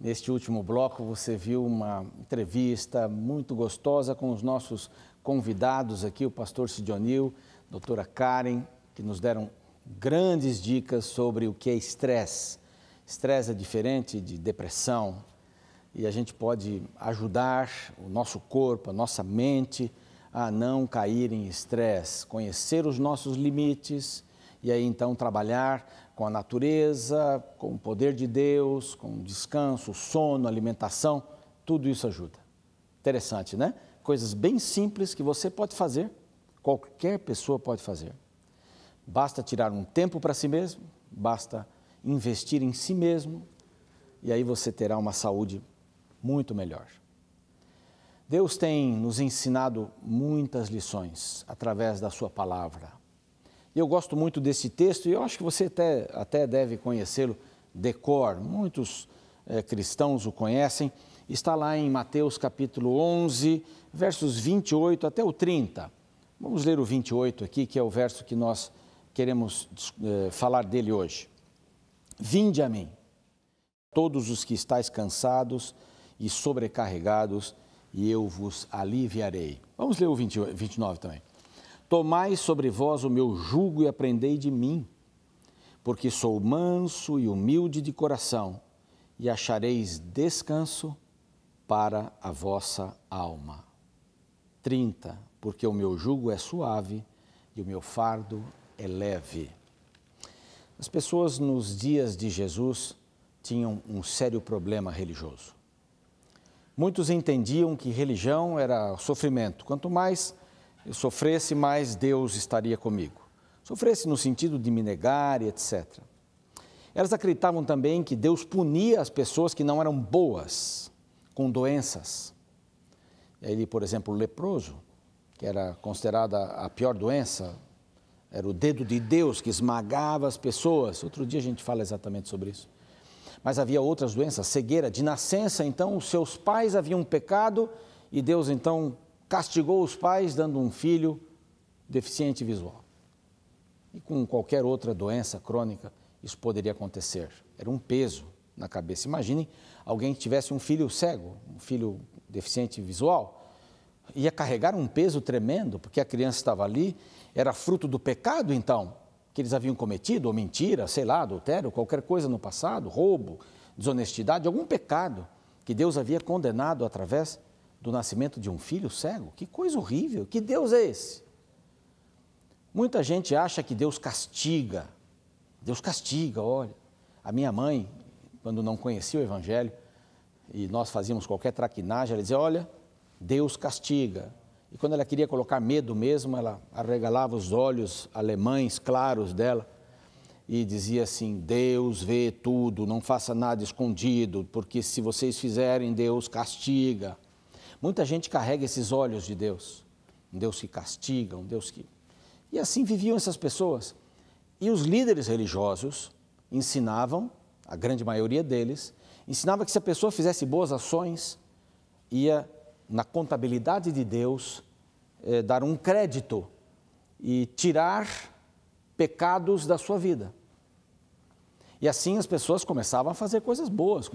Neste último bloco você viu uma entrevista muito gostosa com os nossos convidados aqui, o pastor Sidney, doutora Karen, que nos deram grandes dicas sobre o que é estresse. Estresse é diferente de depressão e a gente pode ajudar o nosso corpo, a nossa mente a não cair em estresse, conhecer os nossos limites e aí então trabalhar com a natureza, com o poder de Deus, com descanso, sono, alimentação, tudo isso ajuda. Interessante, né? Coisas bem simples que você pode fazer, qualquer pessoa pode fazer. Basta tirar um tempo para si mesmo, basta investir em si mesmo e aí você terá uma saúde muito melhor. Deus tem nos ensinado muitas lições através da sua palavra. Eu gosto muito desse texto e eu acho que você até deve conhecê-lo de cor. Muitos cristãos o conhecem. Está lá em Mateus capítulo 11, versos 28 até o 30. Vamos ler o 28 aqui, que é o verso que nós queremos falar dele hoje. Vinde a mim, todos os que estáis cansados e sobrecarregados, e eu vos aliviarei. Vamos ler o 29 também. Tomai sobre vós o meu jugo e aprendei de mim, porque sou manso e humilde de coração, e achareis descanso para a vossa alma. 30. Porque o meu jugo é suave e o meu fardo é leve. As pessoas nos dias de Jesus tinham um sério problema religioso. Muitos entendiam que religião era sofrimento. Quanto mais eu sofresse, mais Deus estaria comigo. Sofresse no sentido de me negar e etc. Elas acreditavam também que Deus punia as pessoas que não eram boas, com doenças. Ele, por exemplo, o leproso, que era considerada a pior doença, era o dedo de Deus que esmagava as pessoas. Outro dia a gente fala exatamente sobre isso. Mas havia outras doenças, cegueira de nascença, então os seus pais haviam pecado e Deus então castigou os pais dando um filho deficiente visual. E com qualquer outra doença crônica, isso poderia acontecer. Era um peso na cabeça. Imaginem alguém que tivesse um filho cego, um filho deficiente visual, ia carregar um peso tremendo, porque a criança estava ali, era fruto do pecado então, que eles haviam cometido, ou mentira, sei lá, adultério, qualquer coisa no passado, roubo, desonestidade, algum pecado que Deus havia condenado através do nascimento de um filho cego. Que coisa horrível, que Deus é esse? Muita gente acha que Deus castiga, olha. A minha mãe, quando não conhecia o Evangelho, e nós fazíamos qualquer traquinagem, ela dizia, olha, Deus castiga. E quando ela queria colocar medo mesmo, ela arregalava os olhos alemães claros dela e dizia assim, Deus vê tudo, não faça nada escondido, porque se vocês fizerem, Deus castiga. Muita gente carrega esses olhos de Deus, um Deus que castiga, um Deus que... E assim viviam essas pessoas. E os líderes religiosos ensinavam, a grande maioria deles, ensinava que se a pessoa fizesse boas ações, ia na contabilidade de Deus dar um crédito e tirar pecados da sua vida. E assim as pessoas começavam a fazer coisas boas,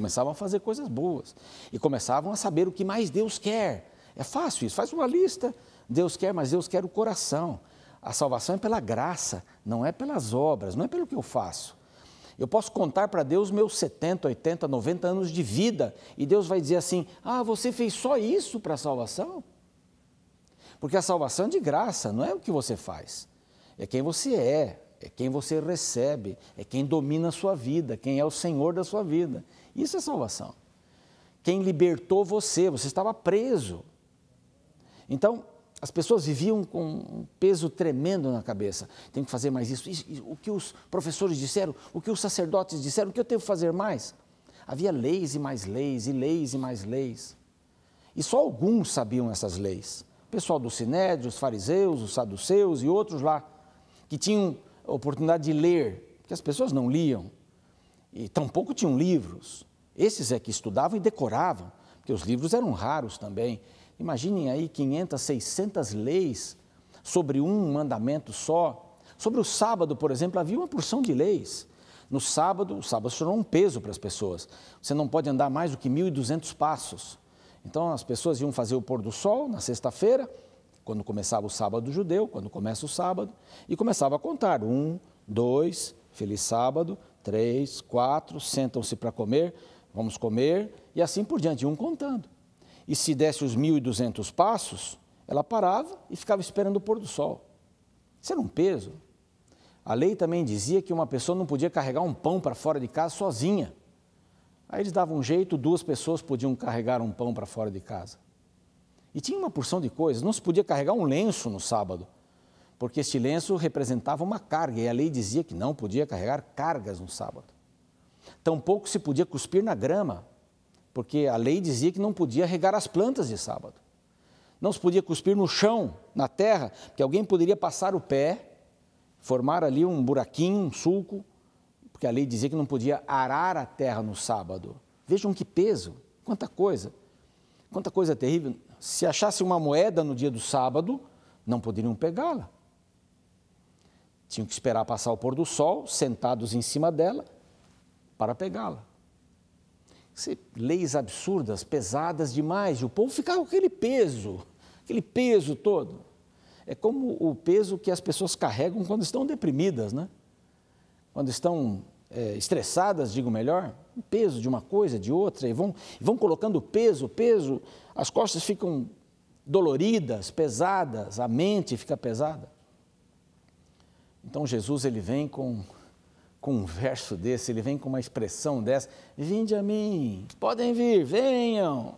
e começavam a saber o que mais Deus quer. É fácil isso, faz uma lista, Deus quer, mas Deus quer o coração. A salvação é pela graça, não é pelas obras, não é pelo que eu faço. Eu posso contar para Deus meus 70, 80, 90 anos de vida e Deus vai dizer assim, você fez só isso para a salvação? Porque a salvação é de graça, não é o que você faz, é quem você é quem você recebe, é quem domina a sua vida, quem é o Senhor da sua vida. Isso é salvação. Quem libertou você, você estava preso. Então, as pessoas viviam com um peso tremendo na cabeça. Tem que fazer mais isso, o que os professores disseram, o que os sacerdotes disseram, o que eu tenho que fazer mais? Havia leis e mais leis, e leis e mais leis. E só alguns sabiam essas leis. O pessoal do Sinédrio, os fariseus, os saduceus e outros lá, que tinham a oportunidade de ler, porque as pessoas não liam, e tampouco tinham livros. Esses é que estudavam e decoravam, porque os livros eram raros também. Imaginem aí 500, 600 leis sobre um mandamento só. Sobre o sábado, por exemplo, havia uma porção de leis. No sábado, o sábado se tornou um peso para as pessoas. Você não pode andar mais do que 1.200 passos. Então, as pessoas iam fazer o pôr do sol na sexta-feira, quando começava o sábado judeu, quando começa o sábado, e começava a contar. 1, 2, feliz sábado, 3, 4, sentam-se para comer, vamos comer, e assim por diante, iam contando. E se desse os 1.200 passos, ela parava e ficava esperando o pôr do sol. Isso era um peso. A lei também dizia que uma pessoa não podia carregar um pão para fora de casa sozinha. Aí eles davam um jeito, 2 pessoas podiam carregar um pão para fora de casa. E tinha uma porção de coisas, não se podia carregar um lenço no sábado, porque este lenço representava uma carga, e a lei dizia que não podia carregar cargas no sábado. Tampouco se podia cuspir na grama, porque a lei dizia que não podia regar as plantas de sábado. Não se podia cuspir no chão, na terra, porque alguém poderia passar o pé, formar ali um buraquinho, um sulco, porque a lei dizia que não podia arar a terra no sábado, Vejam que peso, quanta coisa terrível. Se achasse uma moeda no dia do sábado, não poderiam pegá-la. Tinham que esperar passar o pôr do sol, sentados em cima dela, para pegá-la. Leis absurdas, pesadas demais, e o povo ficava com aquele peso todo. É como o peso que as pessoas carregam quando estão deprimidas, né? Quando estão estressadas, digo melhor, o peso de uma coisa, de outra, e vão colocando peso, as costas ficam doloridas, pesadas, a mente fica pesada. Então Jesus, ele vem com um verso desse, ele vem com uma expressão dessa: vinde a mim, podem vir, venham.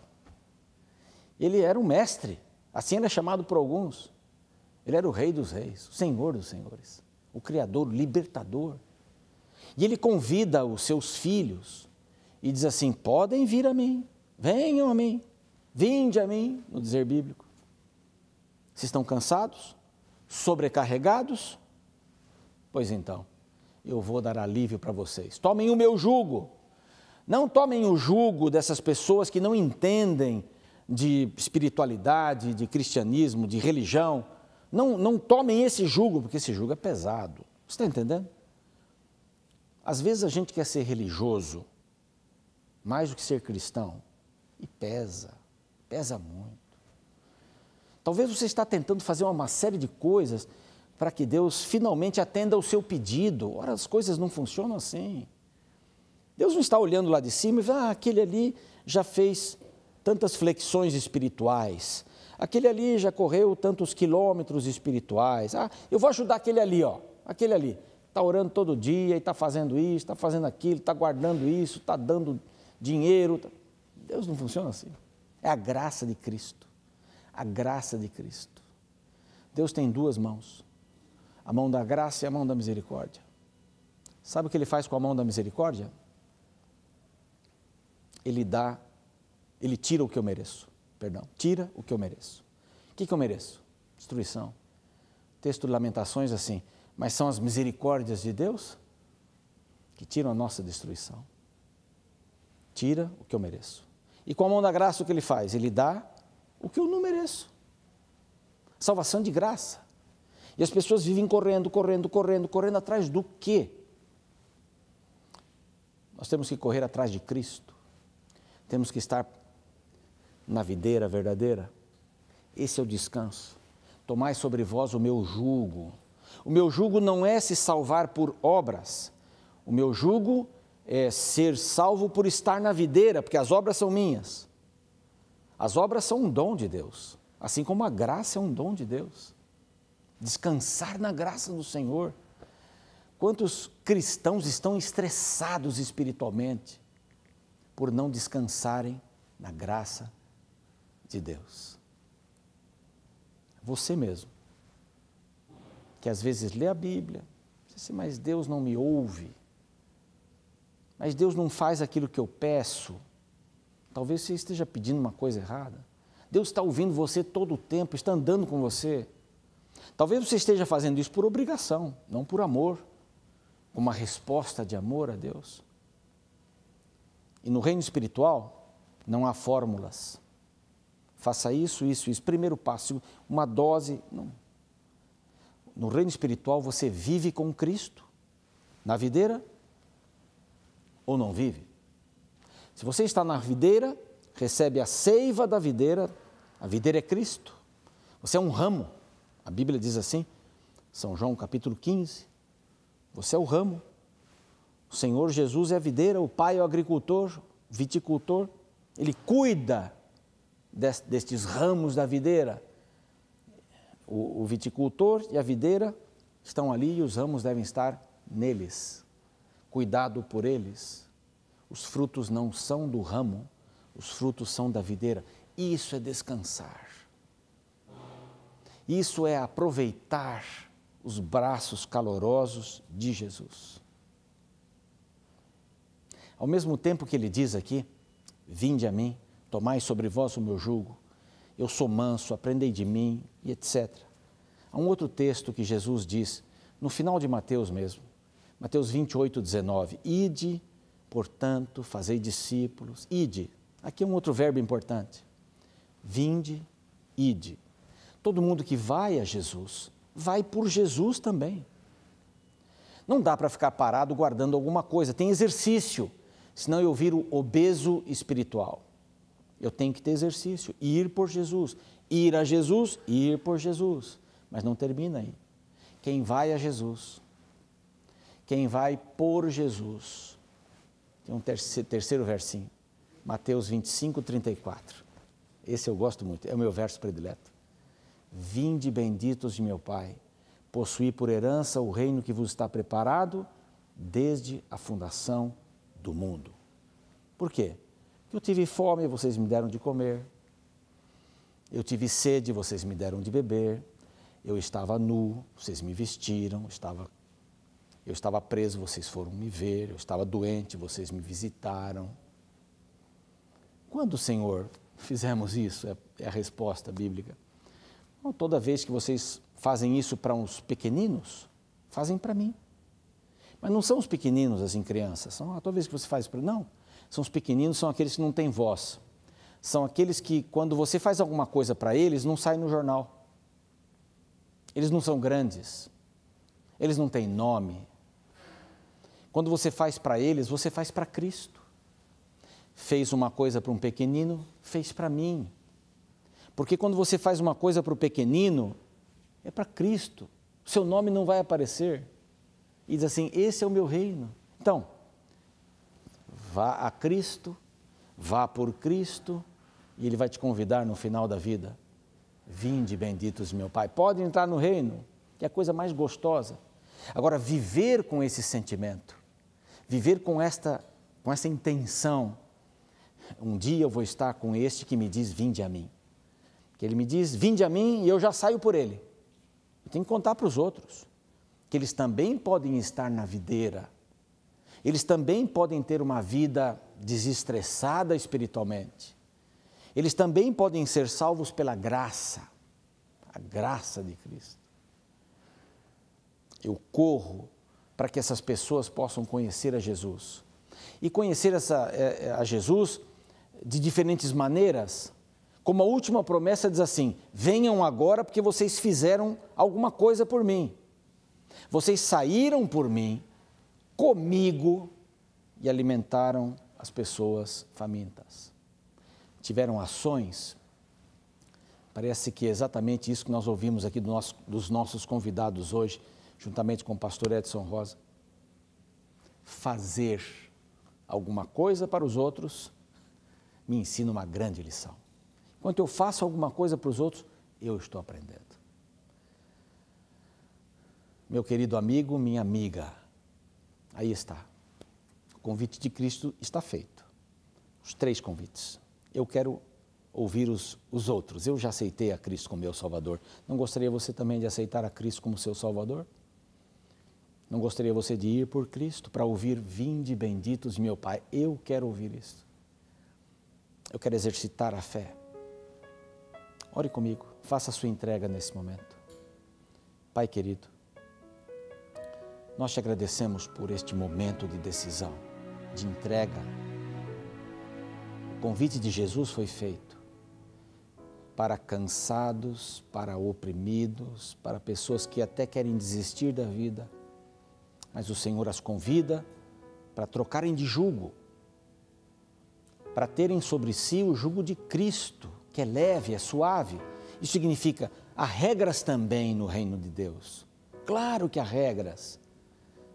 Ele era um mestre, assim ele é chamado por alguns. Ele era o Rei dos Reis, o Senhor dos Senhores, o Criador, o Libertador. E ele convida os seus filhos e diz assim: podem vir a mim, venham a mim, vinde a mim, no dizer bíblico. Se estão cansados, sobrecarregados, pois então, eu vou dar alívio para vocês. Tomem o meu jugo. Não tomem o jugo dessas pessoas que não entendem de espiritualidade, de cristianismo, de religião. Não tomem esse jugo, porque esse jugo é pesado. Você está entendendo? Às vezes a gente quer ser religioso, mais do que ser cristão, e pesa muito. Talvez você está tentando fazer uma série de coisas para que Deus finalmente atenda ao seu pedido. Ora, as coisas não funcionam assim. Deus não está olhando lá de cima e vê: aquele ali já fez tantas flexões espirituais, aquele ali já correu tantos quilômetros espirituais, eu vou ajudar aquele ali, aquele ali. Está orando todo dia e está fazendo isso, está fazendo aquilo, está guardando isso, está dando dinheiro. Deus não funciona assim. É a graça de Cristo. A graça de Cristo. Deus tem duas mãos. A mão da graça e a mão da misericórdia. Sabe o que ele faz com a mão da misericórdia? Ele tira o que eu mereço. Tira o que eu mereço. O que eu mereço? Destruição. Texto de Lamentações assim: mas são as misericórdias de Deus que tiram a nossa destruição. Tira o que eu mereço. E com a mão da graça o que ele faz? Ele dá o que eu não mereço. Salvação de graça. E as pessoas vivem correndo atrás do quê? Nós temos que correr atrás de Cristo. Temos que estar na videira verdadeira. Esse é o descanso. Tomai sobre vós o meu jugo. O meu jugo não é se salvar por obras. O meu jugo é ser salvo por estar na videira, porque as obras são minhas. As obras são um dom de Deus, assim como a graça é um dom de Deus. Descansar na graça do Senhor. Quantos cristãos estão estressados espiritualmente por não descansarem na graça de Deus? Você mesmo, que às vezes lê a Bíblia, diz assim: mas Deus não me ouve, mas Deus não faz aquilo que eu peço. Talvez você esteja pedindo uma coisa errada. Deus está ouvindo você todo o tempo, está andando com você. Talvez você esteja fazendo isso por obrigação, não por amor, uma resposta de amor a Deus. E no reino espiritual não há fórmulas. Faça isso. Primeiro passo, uma dose. Não. No reino espiritual você vive com Cristo, na videira, ou não vive? Se você está na videira, recebe a seiva da videira. A videira é Cristo. Você é um ramo. A Bíblia diz assim, São João capítulo 15, você é o ramo. O Senhor Jesus é a videira, o Pai é o agricultor, viticultor. Ele cuida destes ramos da videira. O viticultor e a videira estão ali e os ramos devem estar neles. Cuidado por eles. Os frutos não são do ramo, os frutos são da videira. Isso é descansar. Isso é aproveitar os braços calorosos de Jesus. Ao mesmo tempo que ele diz aqui: vinde a mim, tomai sobre vós o meu jugo, eu sou manso, aprendei de mim, e etc. Há um outro texto que Jesus diz, no final de Mateus mesmo, Mateus 28, 19, ide portanto, fazei discípulos, ide. Aqui é um outro verbo importante. Vinde, ide. Todo mundo que vai a Jesus, vai por Jesus também. Não dá para ficar parado guardando alguma coisa, tem exercício, senão eu viro obeso espiritual. Eu tenho que ter exercício, ir por Jesus, ir a Jesus, ir por Jesus. Mas não termina aí. Quem vai a Jesus, quem vai por Jesus, tem um terceiro versinho, Mateus 25, 34. Esse eu gosto muito, é o meu verso predileto. Vinde benditos de meu Pai, possuí por herança o reino que vos está preparado desde a fundação do mundo. Por quê? Porque eu tive fome, vocês me deram de comer. Eu tive sede, vocês me deram de beber. Eu estava nu, vocês me vestiram. Eu estava preso, vocês foram me ver. Eu estava doente, vocês me visitaram. Quando, Senhor, fizemos isso? É a resposta bíblica. Não, toda vez que vocês fazem isso para uns pequeninos, fazem para mim. Mas não são os pequeninos, assim, crianças. Toda vez que você faz para... Não, são os pequeninos, são aqueles que não têm voz. São aqueles que, quando você faz alguma coisa para eles, não sai no jornal. Eles não são grandes. Eles não têm nome. Quando você faz para eles, você faz para Cristo. Fez uma coisa para um pequenino, fez para mim. Porque quando você faz uma coisa para o pequenino, é para Cristo. O seu nome não vai aparecer. E diz assim, esse é o meu reino. Então, vá a Cristo, vá por Cristo, e Ele vai te convidar no final da vida. Vinde, benditos meu Pai. Pode entrar no reino, que é a coisa mais gostosa. Agora, viver com esse sentimento, viver com essa intenção. Um dia eu vou estar com este que me diz, vinde a mim. Que ele me diz, vinde a mim, e eu já saio por ele. Eu tenho que contar para os outros que eles também podem estar na videira. Eles também podem ter uma vida desestressada espiritualmente. Eles também podem ser salvos pela graça, a graça de Cristo. Eu corro para que essas pessoas possam conhecer a Jesus. E conhecer a Jesus de diferentes maneiras. Como a última promessa diz assim, venham agora porque vocês fizeram alguma coisa por mim. Vocês saíram por mim, comigo, e alimentaram as pessoas famintas. Tiveram ações, parece que é exatamente isso que nós ouvimos aqui dos nossos convidados hoje, juntamente com o pastor Edson Rosa. Fazer alguma coisa para os outros me ensina uma grande lição. Enquanto eu faço alguma coisa para os outros, eu estou aprendendo. Meu querido amigo, minha amiga, aí está. O convite de Cristo está feito. Os 3 convites. Eu quero ouvir os outros. Eu já aceitei a Cristo como meu Salvador. Não gostaria você também de aceitar a Cristo como seu Salvador? Não gostaria você de ir por Cristo para ouvir, vinde benditos de meu Pai? Eu quero ouvir isso. Eu quero exercitar a fé. Ore comigo, faça a sua entrega nesse momento. Pai querido, nós te agradecemos por este momento de decisão, de entrega. O convite de Jesus foi feito para cansados, para oprimidos, para pessoas que até querem desistir da vida, mas o Senhor as convida para trocarem de jugo, para terem sobre si o jugo de Cristo, que é leve, é suave. Isso significa, há regras também no reino de Deus. Claro que há regras.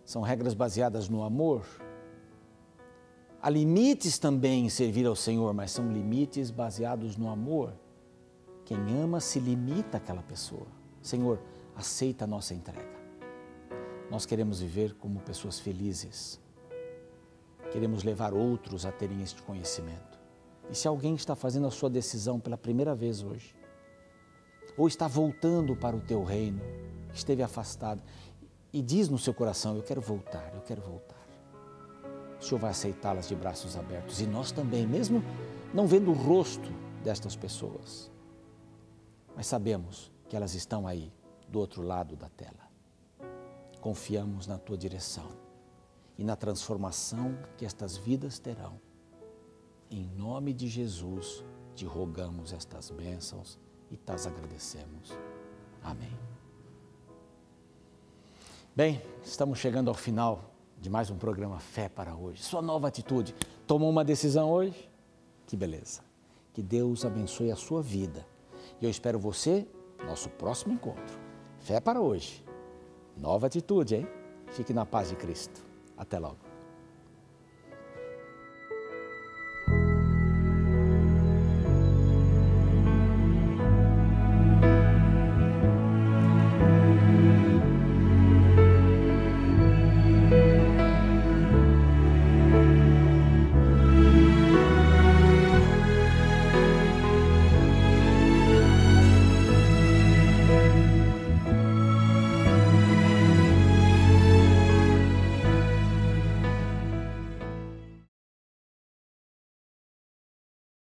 São regras baseadas no amor. Há limites também em servir ao Senhor, mas são limites baseados no amor. Quem ama se limita àquela pessoa. Senhor, aceita a nossa entrega. Nós queremos viver como pessoas felizes. Queremos levar outros a terem este conhecimento. E se alguém está fazendo a sua decisão pela primeira vez hoje, ou está voltando para o teu reino, esteve afastado, e diz no seu coração, eu quero voltar, o Senhor vai aceitá-las de braços abertos. E nós também, mesmo não vendo o rosto destas pessoas, mas sabemos que elas estão aí, do outro lado da tela. Confiamos na tua direção e na transformação que estas vidas terão. Em nome de Jesus, te rogamos estas bênçãos e tas agradecemos. Amém. Bem, estamos chegando ao final de mais um programa Fé para Hoje. Sua nova atitude. Tomou uma decisão hoje? Que beleza. Que Deus abençoe a sua vida. E eu espero você no nosso próximo encontro. Fé para Hoje. Nova atitude, hein? Fique na paz de Cristo. Até logo.